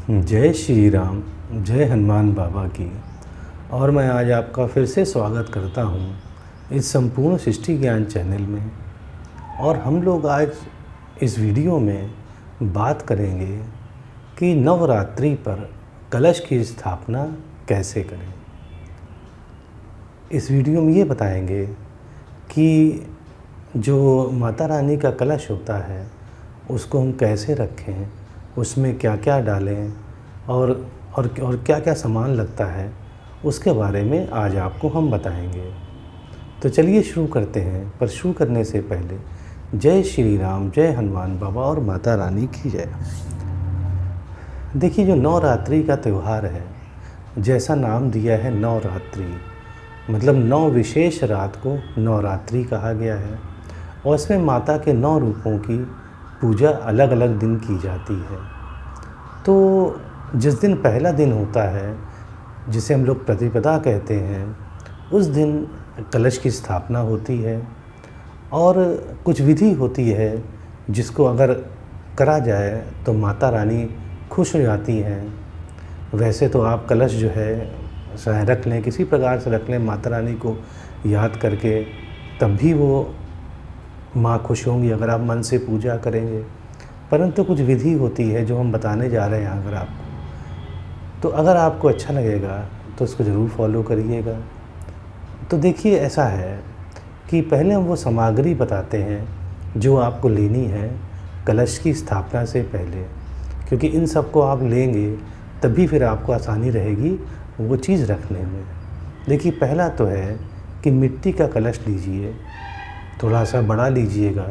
जय श्री राम, जय हनुमान बाबा की। और मैं आज आपका फिर से स्वागत करता हूँ इस संपूर्ण सृष्टि ज्ञान चैनल में। और हम लोग आज इस वीडियो में बात करेंगे कि नवरात्रि पर कलश की स्थापना कैसे करें। इस वीडियो में ये बताएंगे कि जो माता रानी का कलश होता है उसको हम कैसे रखें, उसमें क्या क्या डालें और क्या क्या सामान लगता है, उसके बारे में आज आपको हम बताएंगे। तो चलिए शुरू करते हैं। पर शुरू करने से पहले जय श्री राम, जय हनुमान बाबा और माता रानी की जय। देखिए, जो नवरात्रि का त्यौहार है, जैसा नाम दिया है नवरात्रि, मतलब 9 विशेष रात को नवरात्रि कहा गया है। और इसमें माता के 9 रूपों की पूजा अलग अलग दिन की जाती है। तो जिस दिन पहला दिन होता है, जिसे हम लोग प्रतिपदा कहते हैं, उस दिन कलश की स्थापना होती है और कुछ विधि होती है जिसको अगर करा जाए तो माता रानी खुश हो जाती हैं। वैसे तो आप कलश जो है चाहे रख लें, किसी प्रकार से रख लें माता रानी को याद करके, तब भी वो माँ खुश होंगी अगर आप मन से पूजा करेंगे। परंतु कुछ विधि होती है जो हम बताने जा रहे हैं अगर आपको, तो अगर आपको अच्छा लगेगा तो उसको ज़रूर फॉलो करिएगा। तो देखिए, ऐसा है कि पहले हम वो सामग्री बताते हैं जो आपको लेनी है कलश की स्थापना से पहले, क्योंकि इन सब को आप लेंगे तभी फिर आपको आसानी रहेगी वो चीज़ रखने में। देखिए, पहला तो है कि मिट्टी का कलश लीजिए, थोड़ा सा बड़ा लीजिएगा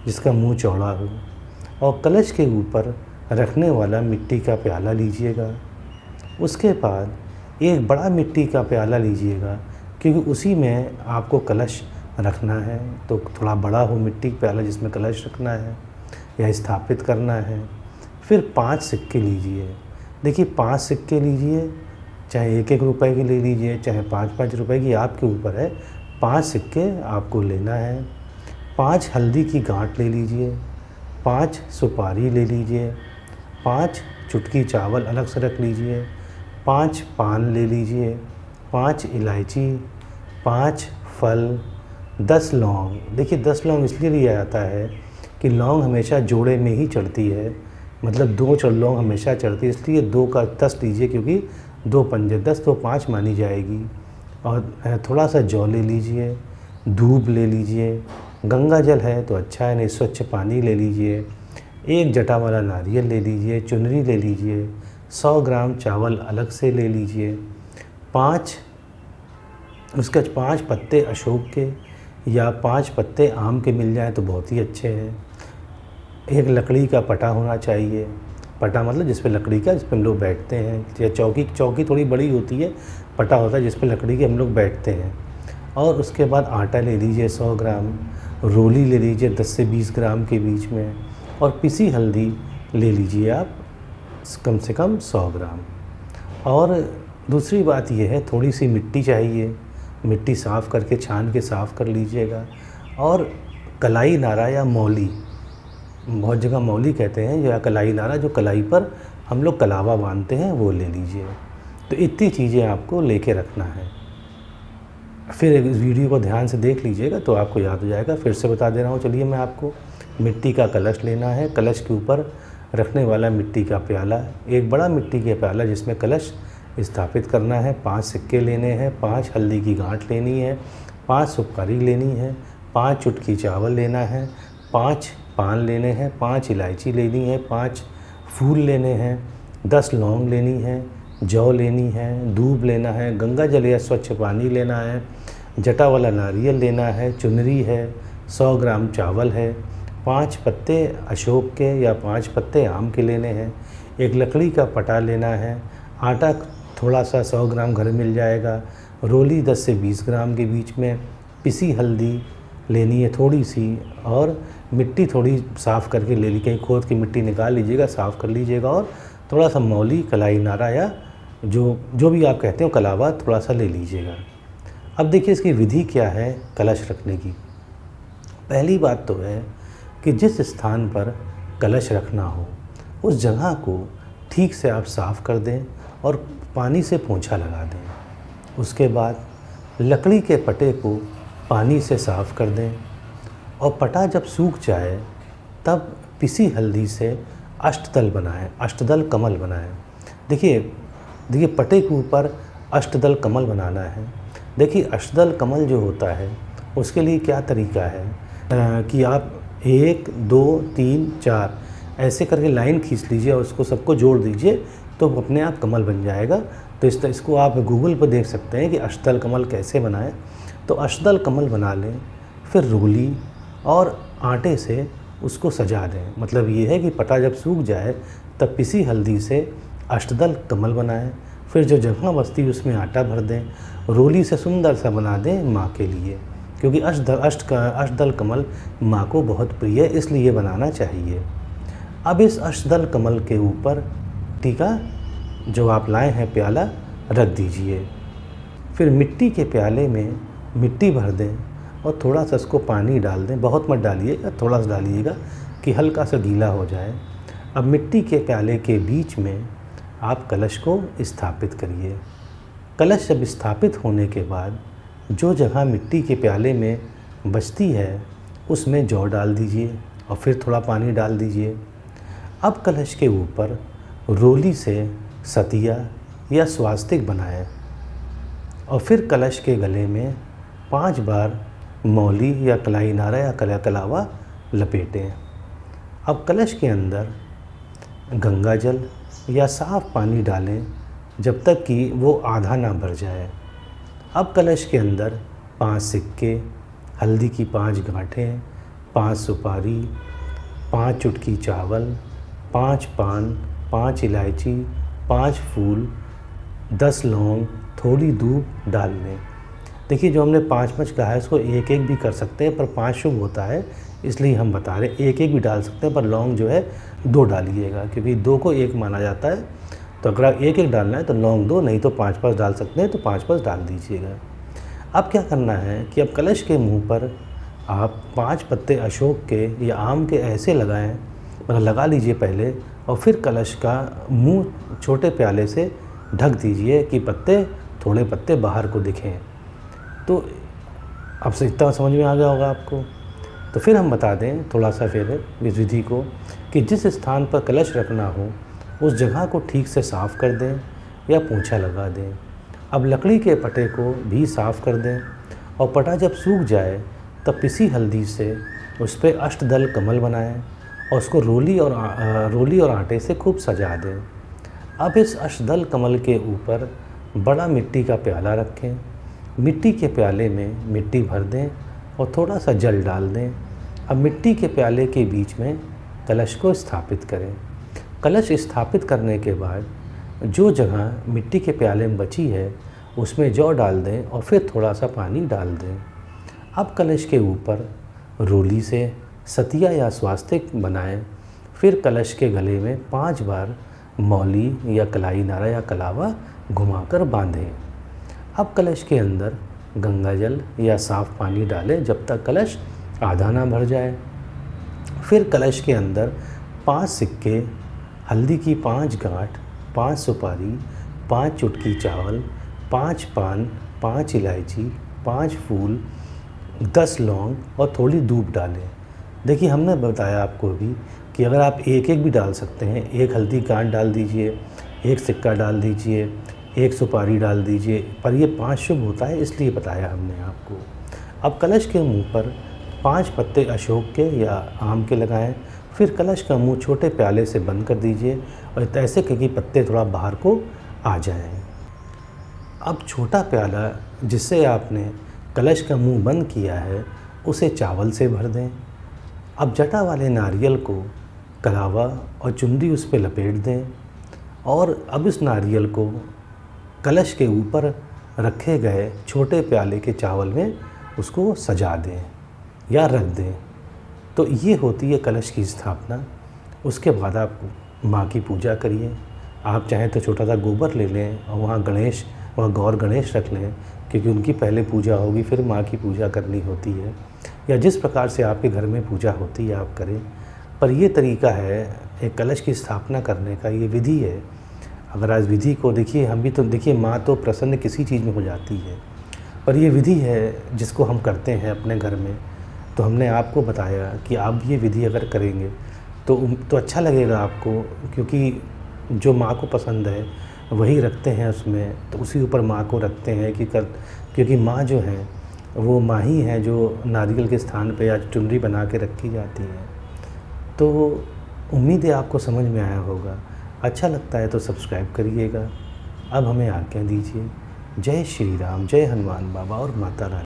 जिसका मुंह चौड़ा हो, और कलश के ऊपर रखने वाला मिट्टी का प्याला लीजिएगा। उसके बाद एक बड़ा मिट्टी का प्याला लीजिएगा, क्योंकि उसी में आपको कलश रखना है, तो थोड़ा बड़ा हो मिट्टी का प्याला जिसमें कलश रखना है या स्थापित करना है। फिर 5 सिक्के लीजिए। देखिए, 5 सिक्के लीजिए, चाहे 1-1 रुपए के ले लीजिए, चाहे 5-5 रुपए की, आपके ऊपर है। 5 सिक्के आपको लेना है। 5 हल्दी की गांठ ले लीजिए, 5 सुपारी ले लीजिए, 5 चुटकी चावल अलग से रख लीजिए, 5 पान ले लीजिए, 5 इलायची, 5 फल, 10 लौंग। देखिए, 10 लौंग इसलिए लिया जाता है कि लौंग हमेशा जोड़े में ही चढ़ती है, मतलब 2 लौंग हमेशा चढ़ती है, इसलिए 2 का 10 लीजिए, क्योंकि 2 पंजे 10 तो 5 मानी जाएगी। और थोड़ा सा जौ ले लीजिए, दूब ले लीजिए, गंगा जल है तो अच्छा है, नहीं स्वच्छ पानी ले लीजिए, 1 जटा वाला नारियल ले लीजिए, चुनरी ले लीजिए, 100 ग्राम चावल अलग से ले लीजिए, 5 पत्ते अशोक के या 5 पत्ते आम के मिल जाएँ तो बहुत ही अच्छे हैं। 1 लकड़ी का पटा होना चाहिए। पटा मतलब जिस पे लकड़ी का, जिस पे हम लोग बैठते हैं, या चौकी थोड़ी बड़ी होती है, पटा होता है जिस पे लकड़ी के हम लोग बैठते हैं। और उसके बाद आटा ले लीजिए 100 ग्राम, रोली ले लीजिए 10 से 20 ग्राम के बीच में, और पिसी हल्दी ले लीजिए आप कम से कम 100 ग्राम। और दूसरी बात यह है, थोड़ी सी मिट्टी चाहिए। मिट्टी साफ़ करके छान के साफ़ कर लीजिएगा। और कलाई नारा या मौली, बहुत जगह मौली कहते हैं, या कलाई नारा, जो कलाई पर हम लोग कलावा बांधते हैं, वो ले लीजिए। तो इतनी चीज़ें आपको लेके रखना है। फिर इस वीडियो को ध्यान से देख लीजिएगा तो आपको याद हो जाएगा। फिर से बता दे रहा हूँ, चलिए मैं आपको। मिट्टी का कलश लेना है, कलश के ऊपर रखने वाला मिट्टी का प्याला, एक बड़ा मिट्टी का प्याला जिसमें कलश स्थापित करना है, 5 सिक्के लेने हैं, 5 हल्दी की गांठ लेनी है, 5 सुपारी लेनी है, 5 चुटकी चावल लेना है, 5 पान लेने हैं, 5 इलायची लेनी है, 5 फूल लेने हैं, 10 लौंग लेनी है, जौ लेनी है, दूब लेना है, गंगा जल या स्वच्छ पानी लेना है, जटा वाला नारियल लेना है, चुनरी है, 100 ग्राम चावल है, 5 पत्ते अशोक के या 5 पत्ते आम के लेने हैं, 1 लकड़ी का पटा लेना है, आटा थोड़ा सा 100 ग्राम घर मिल जाएगा, रोली 10 से 20 ग्राम के बीच में, पिसी हल्दी लेनी है थोड़ी सी, और मिट्टी थोड़ी साफ़ करके ले ली, कहीं खोद की मिट्टी निकाल लीजिएगा, साफ़ कर लीजिएगा, और थोड़ा सा मौली, कलाई नारा या जो भी आप कहते हो कलावा, थोड़ा सा ले लीजिएगा। अब देखिए, इसकी विधि क्या है कलश रखने की। पहली बात तो है कि जिस स्थान पर कलश रखना हो उस जगह को ठीक से आप साफ़ कर दें और पानी से पोंछा लगा दें। उसके बाद लकड़ी के पटे को पानी से साफ़ कर दें और पटा जब सूख जाए तब पिसी हल्दी से अष्टदल बनाएं, अष्टदल कमल बनाएं। देखिए पटे के ऊपर अष्टदल कमल बनाना है। देखिए अष्टदल कमल जो होता है उसके लिए क्या तरीका है कि आप 1 2 3 4 ऐसे करके लाइन खींच लीजिए और उसको सबको जोड़ दीजिए तो अपने आप कमल बन जाएगा। तो इसको आप गूगल पर देख सकते हैं कि अष्टदल कमल कैसे बनाएं। तो अष्टदल कमल बना लें, फिर रोली और आटे से उसको सजा दें। मतलब ये है कि पटा जब सूख जाए तब पिसी हल्दी से अष्टदल कमल बनाएं, फिर जो जगह बचती उसमें आटा भर दें, रोली से सुंदर सा बना दें माँ के लिए, क्योंकि अष्टदल कमल माँ को बहुत प्रिय है, इसलिए ये बनाना चाहिए। अब इस अष्टदल कमल के ऊपर टीका जो आप लाए हैं प्याला रख दीजिए। फिर मिट्टी के प्याले में मिट्टी भर दें और थोड़ा सा इसको पानी डाल दें, बहुत मत डालिएगा, थोड़ा सा डालिएगा कि हल्का सा गीला हो जाए। अब मिट्टी के प्याले के बीच में आप कलश को स्थापित करिए। कलश जब स्थापित होने के बाद जो जगह मिट्टी के प्याले में बचती है उसमें जौ डाल दीजिए और फिर थोड़ा पानी डाल दीजिए। अब कलश के ऊपर रोली से सतिया या स्वास्तिक बनाएं और फिर कलश के गले में 5 बार मौली या कलाई नारा या कलावा लपेटें। अब कलश के अंदर गंगा जल या साफ़ पानी डालें जब तक कि वो आधा ना भर जाए। अब कलश के अंदर 5 सिक्के, हल्दी की 5 गांठें, 5 सुपारी, 5 चुटकी चावल, 5 पान, 5 इलायची, 5 फूल, 10 लौंग, थोड़ी दूब डाल लें। देखिए जो हमने 5 कहा है इसको 1 भी कर सकते हैं, पर 5 शुभ होता है इसलिए हम बता रहे हैं 1 भी डाल सकते हैं, पर लौंग जो है 2 डालिएगा, क्योंकि 2 को 1 माना जाता है। तो अगर 1 डालना है तो लौंग 2, नहीं तो 5 डाल सकते हैं तो 5 डाल दीजिएगा। अब क्या करना है कि अब कलश के मुंह पर आप 5 पत्ते अशोक के या आम के ऐसे लगाएं, मतलब लगा लीजिए पहले, और फिर कलश का मुंह छोटे प्याले से ढक दीजिए कि थोड़े पत्ते बाहर को दिखें। तो अब से इतना समझ में आ गया होगा आपको। तो फिर हम बता दें थोड़ा सा फिर इस विधि को कि जिस स्थान पर कलश रखना हो उस जगह को ठीक से साफ़ कर दें या पोंछा लगा दें। अब लकड़ी के पटे को भी साफ़ कर दें और पटा जब सूख जाए तब पिसी हल्दी से उस पर अष्टदल कमल बनाएं और उसको रोली और आटे से खूब सजा दें। अब इस अष्टदल कमल के ऊपर बड़ा मिट्टी का प्याला रखें, मिट्टी के प्याले में मिट्टी भर दें और थोड़ा सा जल डाल दें। अब मिट्टी के प्याले के बीच में कलश को स्थापित करें। कलश स्थापित करने के बाद जो जगह मिट्टी के प्याले में बची है उसमें जौ डाल दें और फिर थोड़ा सा पानी डाल दें। अब कलश के ऊपर रोली से सतिया या स्वास्तिक बनाएं, फिर कलश के गले में 5 बार मौली या कलाई नारा या कलावा घुमाकर बांधें। अब कलश के अंदर गंगा जल या साफ़ पानी डालें जब तक कलश आधा ना भर जाए। फिर कलश के अंदर 5 सिक्के, हल्दी की 5 गांठ, 5 सुपारी, 5 चुटकी चावल, 5 पान, 5 इलायची, 5 फूल, 10 लौंग और थोड़ी दूब डालें। देखिए हमने बताया आपको भी कि अगर आप 1 भी डाल सकते हैं, 1 हल्दी गांठ डाल दीजिए, 1 सिक्का डाल दीजिए, 1 सुपारी डाल दीजिए, पर ये 5 शुभ होता है इसलिए बताया हमने आपको। अब कलश के मुंह पर 5 पत्ते अशोक के या आम के लगाएं, फिर कलश का मुंह छोटे प्याले से बंद कर दीजिए और ऐसे कि पत्ते थोड़ा बाहर को आ जाएं। अब छोटा प्याला जिससे आपने कलश का मुंह बंद किया है उसे चावल से भर दें। अब जटा वाले नारियल को कलावा और चुंदी उस पर लपेट दें और अब इस नारियल को कलश के ऊपर रखे गए छोटे प्याले के चावल में उसको सजा दें या रख दें। तो ये होती है कलश की स्थापना। उसके बाद आप माँ की पूजा करिए। आप चाहें तो छोटा सा गोबर ले लें और वहाँ गौर गणेश रख लें, क्योंकि उनकी पहले पूजा होगी फिर माँ की पूजा करनी होती है, या जिस प्रकार से आपके घर में पूजा होती है आप करें। पर ये तरीका है एक कलश की स्थापना करने का, ये विधि है। अगर आज विधि को देखिए, हम भी तो देखिए, माँ तो प्रसन्न किसी चीज़ में हो जाती है, पर ये विधि है जिसको हम करते हैं अपने घर में। तो हमने आपको बताया कि आप ये विधि अगर करेंगे तो अच्छा लगेगा आपको, क्योंकि जो माँ को पसंद है वही रखते हैं उसमें, तो उसी ऊपर माँ को रखते हैं क्योंकि माँ जो है वो माँ ही है जो नारियल के स्थान पे आज चुनरी बना के रखी जाती है। तो उम्मीद है आपको समझ में आया होगा। अच्छा लगता है तो सब्सक्राइब करिएगा। अब हमें आज्ञा दीजिए। जय श्री राम, जय हनुमान बाबा और माता रानी।